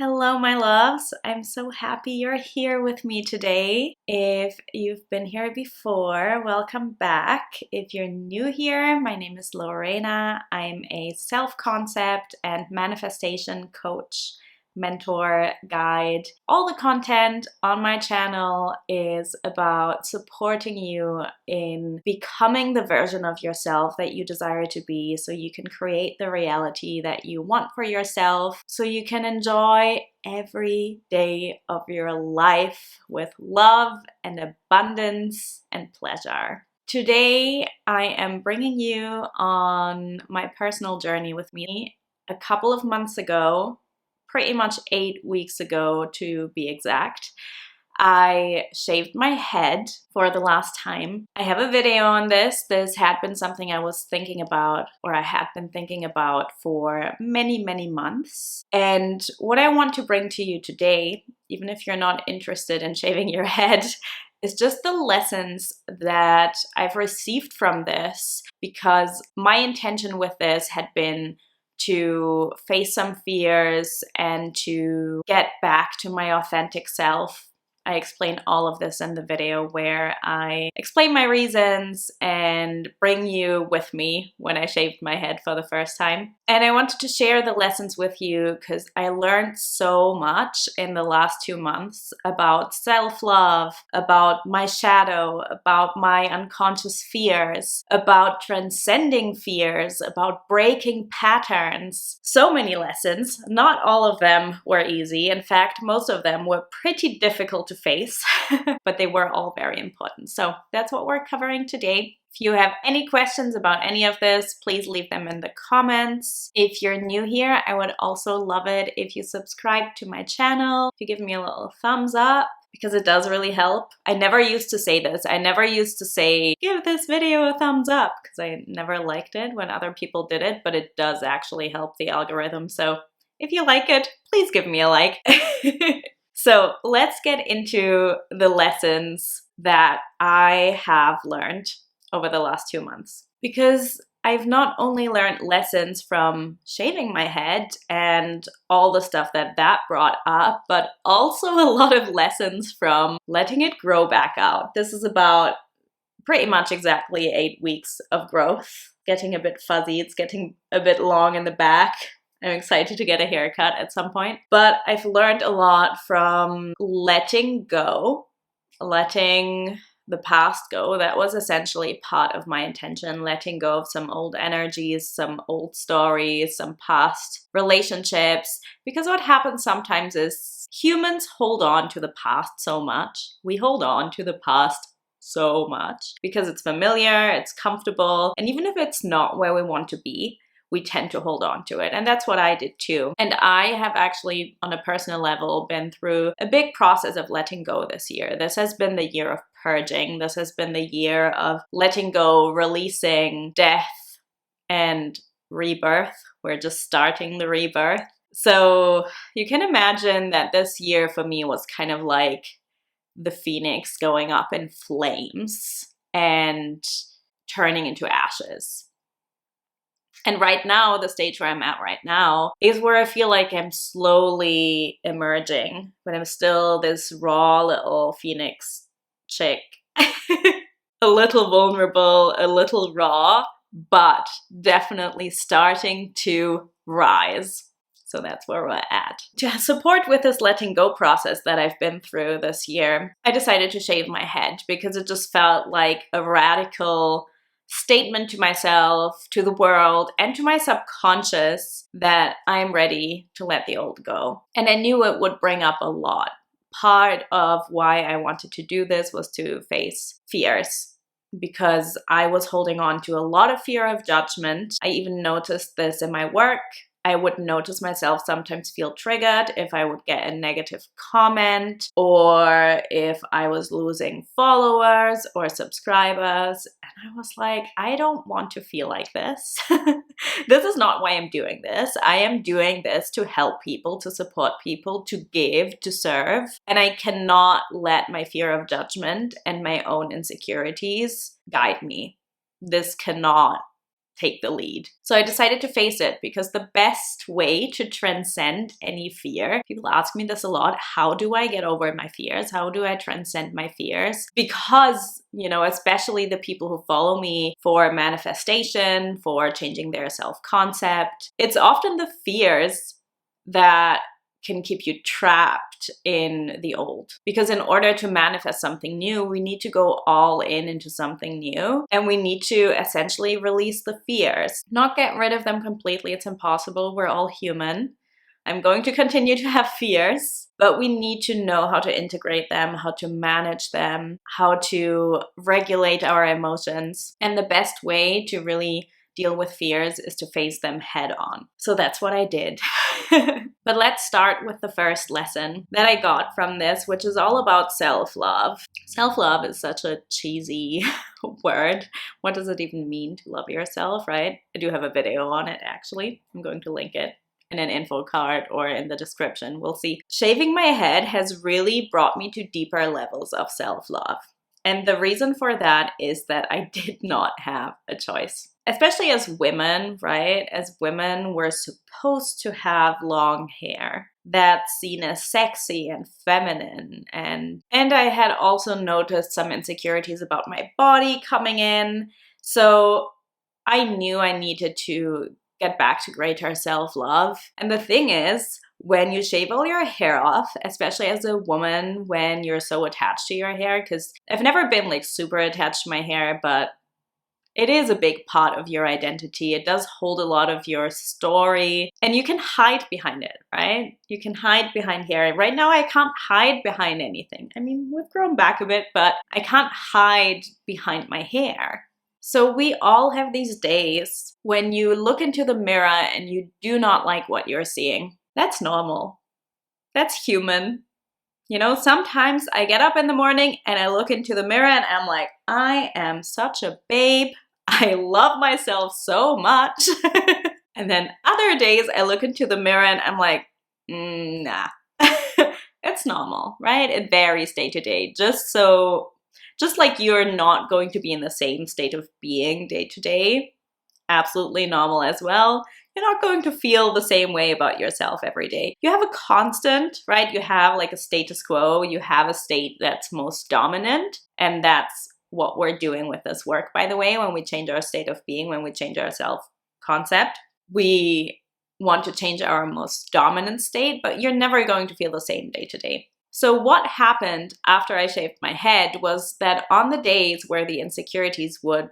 Hello, my loves. I'm so happy you're here with me today. If you've been here before, welcome back. If you're new here, my name is Lorena. I'm a self-concept and manifestation coach, mentor, guide. All the content on my channel is about supporting you in becoming the version of yourself that you desire to be so you can create the reality that you want for yourself, so you can enjoy every day of your life with love and abundance and pleasure. Today, I am bringing you on my personal journey with me. A couple of months ago, pretty much 8 weeks ago to be exact, I shaved my head for the last time. I have a video on this. This had been something I was thinking about, or I had been thinking about for many, many months. And what I want to bring to you today, even if you're not interested in shaving your head, is just the lessons that I've received from this, because my intention with this had been to face some fears and to get back to my authentic self. I explain all of this in the video where I explain my reasons and bring you with me when I shaved my head for the first time. And I wanted to share the lessons with you because I learned so much in the last 2 months about self-love, about my shadow, about my unconscious fears, about transcending fears, about breaking patterns. So many lessons. Not all of them were easy. In fact, most of them were pretty difficult to face, but they were all very important. So that's what we're covering today. If you have any questions about any of this, please leave them in the comments. If you're new here, I would also love it if you subscribe to my channel, if you give me a little thumbs up, because it does really help. I never used to say this. I never used to say, give this video a thumbs up, because I never liked it when other people did it, but it does actually help the algorithm. So if you like it, please give me a like. So let's get into the lessons that I have learned over the last 2 months. Because I've not only learned lessons from shaving my head and all the stuff that brought up, but also a lot of lessons from letting it grow back out. This is about pretty much exactly 8 weeks of growth. Getting a bit fuzzy, it's getting a bit long in the back. I'm excited to get a haircut at some point. But I've learned a lot from letting go, letting the past go. That was essentially part of my intention, letting go of some old energies, some old stories, some past relationships. Because what happens sometimes is humans hold on to the past so much. We hold on to the past so much because it's familiar, it's comfortable, and even if it's not where we want to be, we tend to hold on to it. And that's what I did too. And I have actually, on a personal level, been through a big process of letting go this year. This has been the year of purging. This has been the year of letting go, releasing death and rebirth. We're just starting the rebirth. So you can imagine that this year for me was kind of like the phoenix going up in flames and turning into ashes. And right now, the stage where I'm at right now is where I feel like I'm slowly emerging, but I'm still this raw little phoenix chick. A little vulnerable, a little raw, but definitely starting to rise. So that's where we're at. To support with this letting go process that I've been through this year, I decided to shave my head because it just felt like a radical statement to myself, to the world, and to my subconscious that I'm ready to let the old go. And I knew it would bring up a lot. Part of why I wanted to do this was to face fears, because I was holding on to a lot of fear of judgment. I even noticed this in my work. I would notice myself sometimes feel triggered if I would get a negative comment or if I was losing followers or subscribers. And I was like, I don't want to feel like this. This is not why I'm doing this. I am doing this to help people, to support people, to give, to serve. And I cannot let my fear of judgment and my own insecurities guide me. This cannot take the lead. So I decided to face it, because the best way to transcend any fear, people ask me this a lot, how do I get over my fears? How do I transcend my fears? Because, you know, especially the people who follow me for manifestation, for changing their self-concept, it's often the fears that can keep you trapped in the old. Because in order to manifest something new, we need to go all in into something new, and we need to essentially release the fears. Not get rid of them completely, it's impossible, we're all human. I'm going to continue to have fears, but we need to know how to integrate them, how to manage them, how to regulate our emotions. And the best way to really deal with fears is to face them head on. So that's what I did. But let's start with the first lesson that I got from this, which is all about self-love. Self-love is such a cheesy word. What does it even mean to love yourself, right? I do have a video on it, actually. I'm going to link it in an info card or in the description. We'll see. Shaving my head has really brought me to deeper levels of self-love. And the reason for that is that I did not have a choice. Especially as women, right? As women, we're supposed to have long hair. That's seen as sexy and feminine. And I had also noticed some insecurities about my body coming in. So I knew I needed to get back to greater self-love. And the thing is, when you shave all your hair off, especially as a woman, when you're so attached to your hair, because I've never been like super attached to my hair, but it is a big part of your identity. It does hold a lot of your story, and you can hide behind it, right? You can hide behind hair. Right now, I can't hide behind anything. I mean, we've grown back a bit, but I can't hide behind my hair. So we all have these days when you look into the mirror and you do not like what you're seeing. That's normal. That's human. You know, sometimes I get up in the morning and I look into the mirror and I'm like, I am such a babe. I love myself so much. And then other days I look into the mirror and I'm like, nah. It's normal, right? It varies day to day. Just like you're not going to be in the same state of being day to day, absolutely normal as well. You're not going to feel the same way about yourself every day. You have a constant, right? You have like a status quo. You have a state that's most dominant. And that's what we're doing with this work, by the way, when we change our state of being, when we change our self-concept. We want to change our most dominant state, but you're never going to feel the same day to day. So what happened after I shaved my head was that on the days where the insecurities would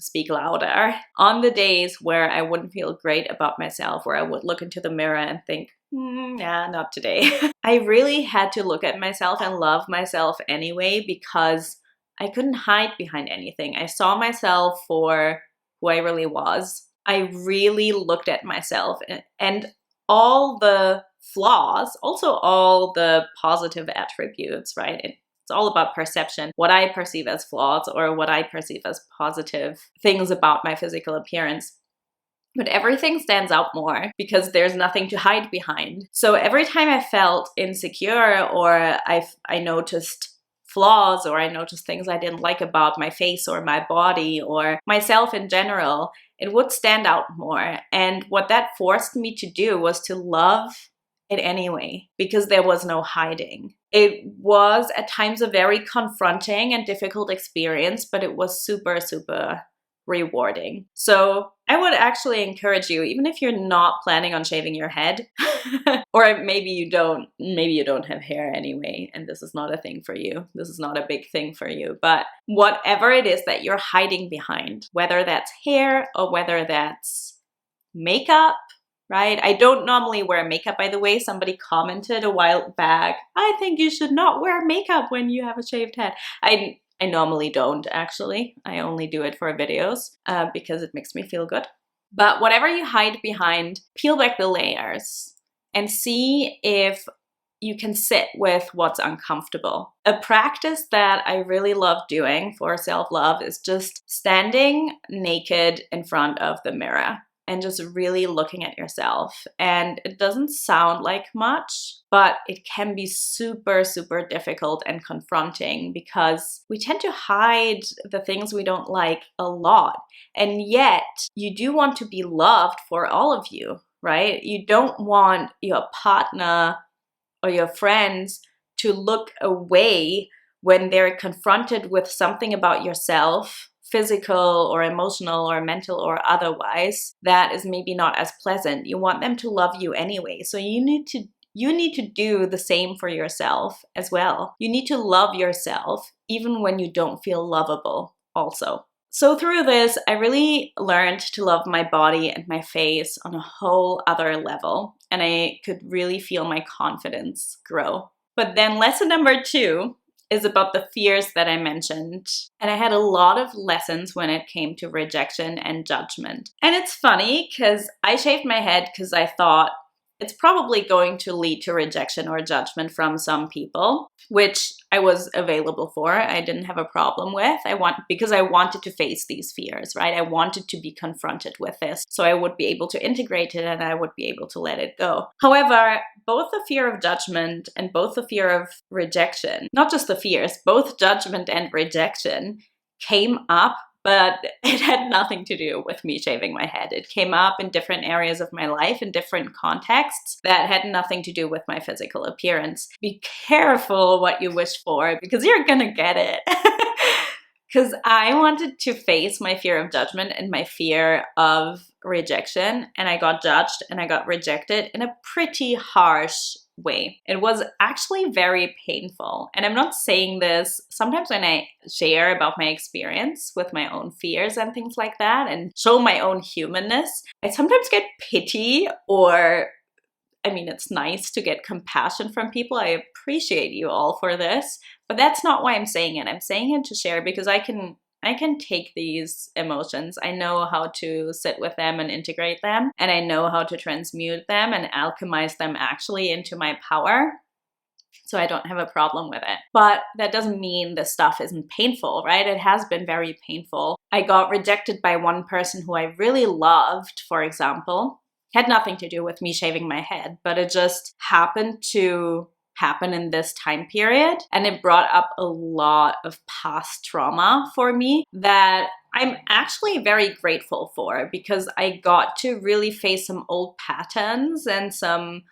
speak louder, on the days where I wouldn't feel great about myself, where I would look into the mirror and think, yeah, not today. I really had to look at myself and love myself anyway, because I couldn't hide behind anything. I saw myself for who I really was. I really looked at myself and all the flaws, also all the positive attributes, right? It's all about perception. What I perceive as flaws or what I perceive as positive things about my physical appearance. But everything stands out more because there's nothing to hide behind. So every time I felt insecure or I noticed flaws or I noticed things I didn't like about my face or my body or myself in general, it would stand out more. And what that forced me to do was to love it anyway, because there was no hiding. It was at times a very confronting and difficult experience, but it was super, super rewarding. So I would actually encourage you, even if you're not planning on shaving your head, or maybe you don't have hair anyway, and this is not a thing for you. This is not a big thing for you, but whatever it is that you're hiding behind, whether that's hair or whether that's makeup, right? I don't normally wear makeup, by the way. Somebody commented a while back, I think you should not wear makeup when you have a shaved head. I normally don't, actually. I only do it for videos because it makes me feel good. But whatever you hide behind, peel back the layers and see if you can sit with what's uncomfortable. A practice that I really love doing for self-love is just standing naked in front of the mirror. and just really looking at yourself. And it doesn't sound like much, but it can be super, super difficult and confronting because we tend to hide the things we don't like a lot. And yet, you do want to be loved for all of you, right? You don't want your partner or your friends to look away when they're confronted with something about yourself, physical or emotional or mental or otherwise, that is maybe not as pleasant. You want them to love you anyway. So you need to do the same for yourself as well. You need to love yourself even when you don't feel lovable also. So through this, I really learned to love my body and my face on a whole other level, and I could really feel my confidence grow. But then lesson number 2 is about the fears that I mentioned. And I had a lot of lessons when it came to rejection and judgment. And it's funny because I shaved my head because I thought it's probably going to lead to rejection or judgment from some people, which I was available for. I didn't have a problem with. Because I wanted to face these fears, right? I wanted to be confronted with this so I would be able to integrate it and I would be able to let it go. However, both the fear of judgment and both the fear of rejection, not just the fears, both judgment and rejection came up, but it had nothing to do with me shaving my head. It came up in different areas of my life, in different contexts that had nothing to do with my physical appearance. Be careful what you wish for because you're gonna get it. Because I wanted to face my fear of judgment and my fear of rejection, and I got judged and I got rejected in a pretty harsh way. It was actually very painful. And I'm not saying this, sometimes when I share about my experience with my own fears and things like that and show my own humanness, I sometimes get pity or it's nice to get compassion from people. I appreciate you all for this, but that's not why I'm saying it. I'm saying it to share because I can take these emotions. I know how to sit with them and integrate them, and I know how to transmute them and alchemize them actually into my power. So I don't have a problem with it. But that doesn't mean this stuff isn't painful, right? It has been very painful. I got rejected by one person who I really loved, for example. Had nothing to do with me shaving my head, but it just happened to happen in this time period. And it brought up a lot of past trauma for me that I'm actually very grateful for because I got to really face some old patterns and some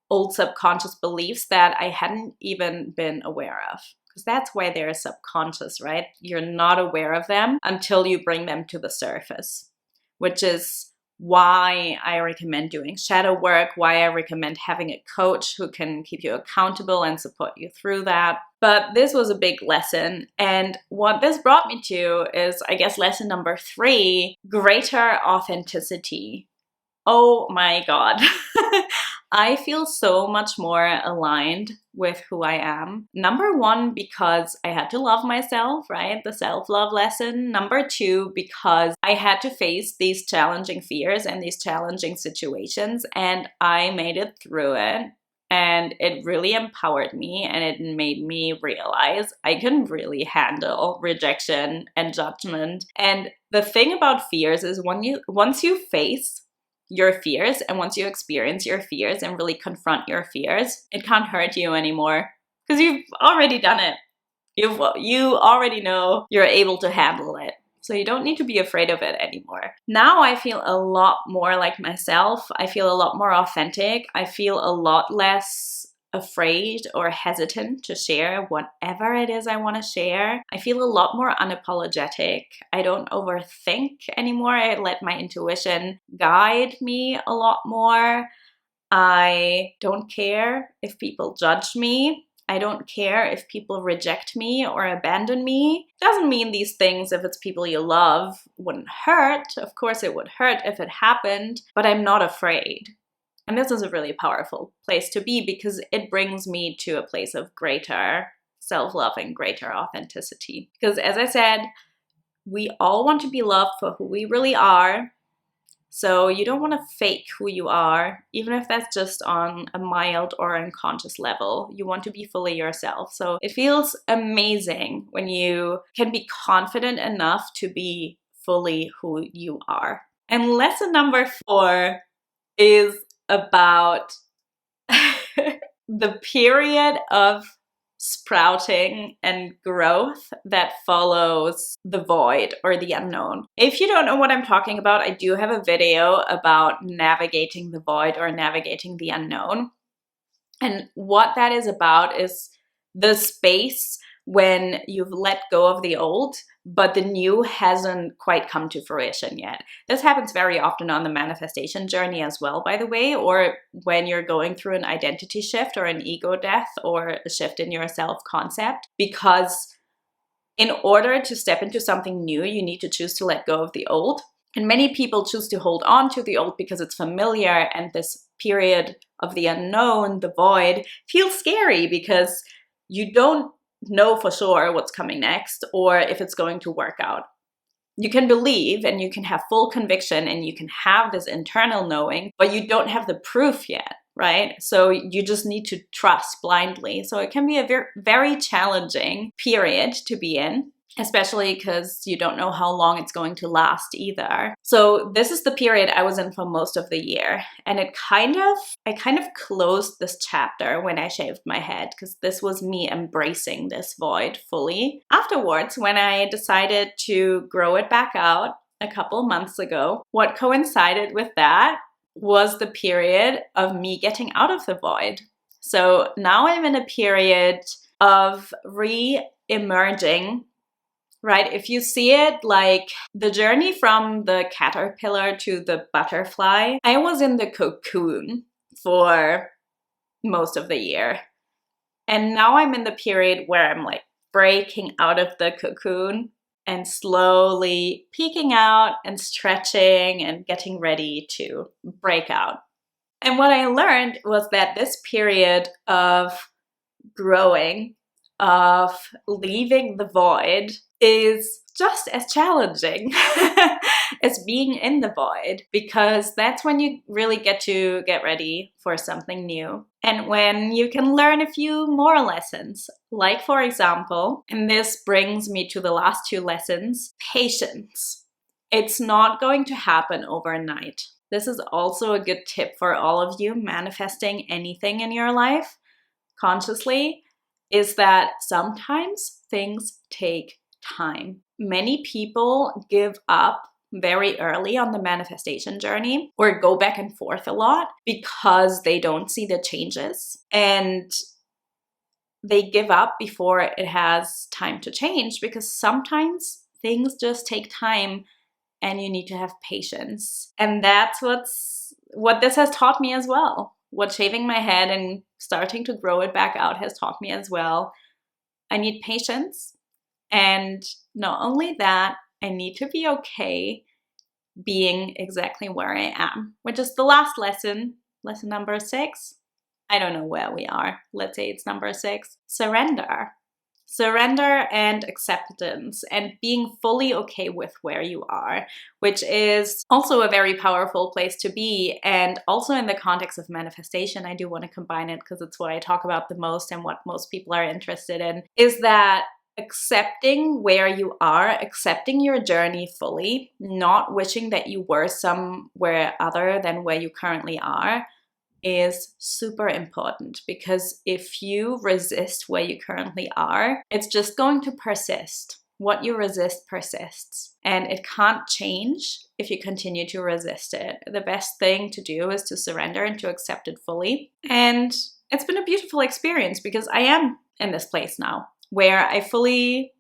old subconscious beliefs that I hadn't even been aware of. Because that's why they're subconscious, right? You're not aware of them until you bring them to the surface, which is why I recommend doing shadow work, why I recommend having a coach who can keep you accountable and support you through that. But this was a big lesson. And what this brought me to is, I guess, lesson number 3, greater authenticity. Oh my God. I feel so much more aligned with who I am. Number 1, because I had to love myself, right? The self-love lesson. Number 2, because I had to face these challenging fears and these challenging situations, and I made it through it. And it really empowered me, and it made me realize I can really handle rejection and judgment. And the thing about fears is once you face your fears and once you experience your fears and really confront your fears, it can't hurt you anymore because you've already done it. You already know you're able to handle it. So you don't need to be afraid of it anymore. Now I feel a lot more like myself. I feel a lot more authentic. I feel a lot less afraid or hesitant to share whatever it is I want to share. I feel a lot more unapologetic. I don't overthink anymore. I let my intuition guide me a lot more. I don't care if people judge me. I don't care if people reject me or abandon me. Doesn't mean these things, if it's people you love, wouldn't hurt. Of course it would hurt if it happened, but I'm not afraid. And this is a really powerful place to be because it brings me to a place of greater self-love and greater authenticity. Because as I said, we all want to be loved for who we really are. So you don't want to fake who you are, even if that's just on a mild or unconscious level. You want to be fully yourself. So it feels amazing when you can be confident enough to be fully who you are. And lesson number 4 is about the period of sprouting and growth that follows the void or the unknown. If you don't know what I'm talking about, I do have a video about navigating the void or navigating the unknown. And what that is about is the space when you've let go of the old, but the new hasn't quite come to fruition yet. This happens very often on the manifestation journey as well, by the way, or when you're going through an identity shift or an ego death or a shift in your self-concept, because in order to step into something new, you need to choose to let go of the old. And many people choose to hold on to the old because it's familiar, and this period of the unknown, the void, feels scary because you don't know for sure what's coming next or if it's going to work out. You can believe and you can have full conviction and you can have this internal knowing, but you don't have the proof yet, right? So you just need to trust blindly. So it can be a very, very challenging period to be in, especially because you don't know how long it's going to last either. So this is the period I was in for most of the year. And I kind of closed this chapter when I shaved my head, because this was me embracing this void fully. Afterwards, when I decided to grow it back out a couple months ago, what coincided with that was the period of me getting out of the void. So now I'm in a period of re-emerging. Right? If you see it like the journey from the caterpillar to the butterfly, I was in the cocoon for most of the year. And now I'm in the period where I'm like breaking out of the cocoon and slowly peeking out and stretching and getting ready to break out. And what I learned was that this period of growing, of leaving the void, is just as challenging as being in the void, because that's when you really get to get ready for something new. And when you can learn a few more lessons, like for example, and this brings me to the last 2 lessons, patience. It's not going to happen overnight. This is also a good tip for all of you manifesting anything in your life consciously, is that sometimes things take time. Many people give up very early on the manifestation journey or go back and forth a lot because they don't see the changes, and they give up before it has time to change, because sometimes things just take time and you need to have patience. And that's what this has taught me as well. What shaving my head and starting to grow it back out has taught me as well. I need patience. And not only that, I need to be okay being exactly where I am, which is the last lesson, lesson number 6. I don't know where we are. Let's say it's number 6. Surrender. Surrender and acceptance, and being fully okay with where you are, which is also a very powerful place to be. And also in the context of manifestation, I do want to combine it because it's what I talk about the most and what most people are interested in, is that accepting where you are, accepting your journey fully, not wishing that you were somewhere other than where you currently are, is super important. Because if you resist where you currently are, it's just going to persist. What you resist persists, and it can't change if you continue to resist it. The best thing to do is to surrender and to accept it fully. And it's been a beautiful experience, because I am in this place now where I fully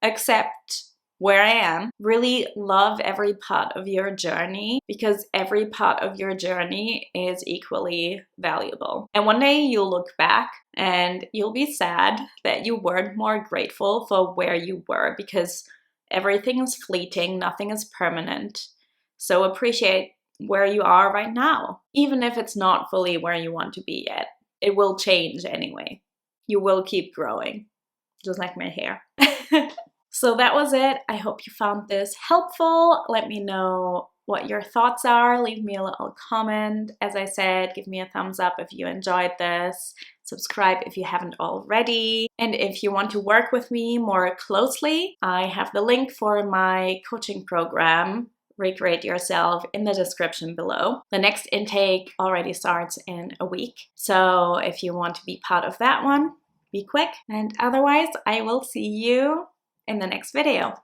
accept where I am, really love every part of your journey, because every part of your journey is equally valuable. And one day you'll look back and you'll be sad that you weren't more grateful for where you were, because everything is fleeting, nothing is permanent. So appreciate where you are right now, even if it's not fully where you want to be yet. It will change anyway. You will keep growing, just like my hair. So that was it. I hope you found this helpful. Let me know what your thoughts are. Leave me a little comment. As I said, give me a thumbs up if you enjoyed this. Subscribe if you haven't already. And if you want to work with me more closely, I have the link for my coaching program, recreate yourself in the description below. The next intake already starts in a week. So if you want to be part of that one, be quick. And otherwise, I will see you in the next video.